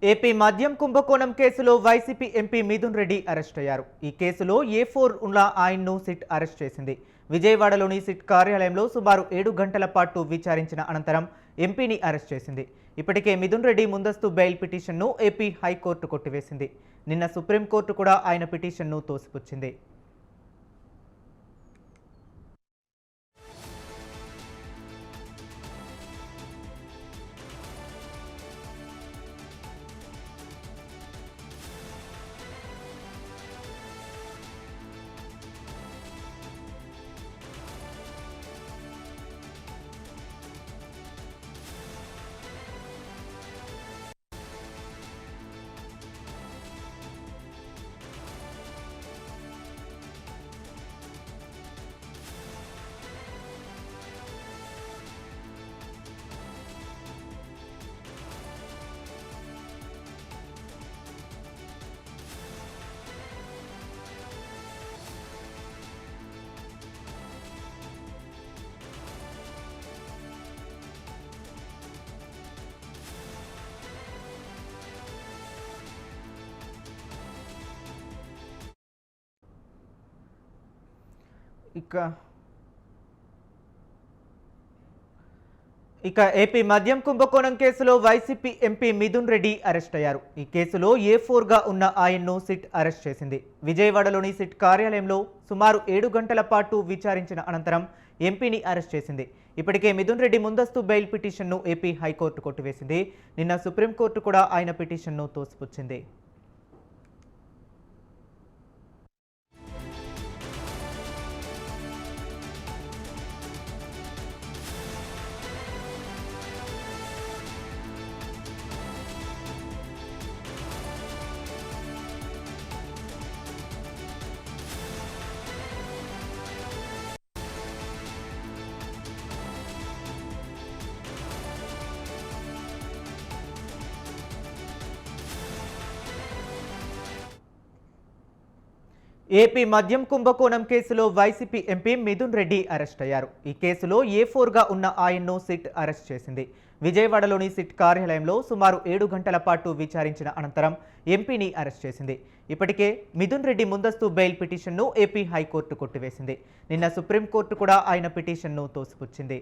AP మద్యం కుంభకోణం కేసులో YCP MP Mithun Reddy arrest అయ్యారు. ఈ కేసులో A4 ఉన్న ఆయన్ను సిట్ అరెస్ట్ చేసింది. విజయవాడలోని సిట్ కార్యాలయంలో సుమారు 7 గంటల పాటు విచారించిన అనంతరం ఎంపీని అరెస్ట్ చేసింది. ఇప్పటికే మిథున్ రెడ్డి ముందస్తు బెయిల్ పిటిషన్ను ఏపీ హైకోర్టు కొట్టివేసింది. నిన్న సుప్రీంకోర్టు కూడా ఆయన పిటిషన్ను తోసిపుచ్చింది. ఇక ఏపీ మద్యం కుంభకోణం కేసులో YCP MP Mithun Reddy arrest అయ్యారు. ఈ కేసులో A4 గా ఉన్న ఆయన్ను సిట్ అరెస్ట్ చేసింది. విజయవాడలోని సిట్ కార్యాలయంలో సుమారు 7 గంటల పాటు విచారించిన అనంతరం ఎంపీని అరెస్ట్ చేసింది. ఇప్పటికే మిథున్ రెడ్డి ముందస్తు బెయిల్ పిటిషన్ను ఏపీ హైకోర్టు కొట్టివేసింది. నిన్న సుప్రీంకోర్టు కూడా ఆయన పిటిషన్ను తోసిపుచ్చింది. ఏపీ మద్యం కుంభకోణం కేసులో YCP MP Mithun Reddy arrest అయ్యారు. ఈ కేసులో A4 గా ఉన్న ఆయన్ను సిట్ అరెస్ట్ చేసింది. విజయవాడలోని సిట్ కార్యాలయంలో సుమారు 7 గంటల పాటు విచారించిన అనంతరం ఎంపీని అరెస్ట్ చేసింది. ఇప్పటికే మిథున్ రెడ్డి ముందస్తు బెయిల్ పిటిషన్ను ఏపీ హైకోర్టు కొట్టివేసింది. నిన్న సుప్రీంకోర్టు కూడా ఆయన పిటిషన్ను తోసిపుచ్చింది.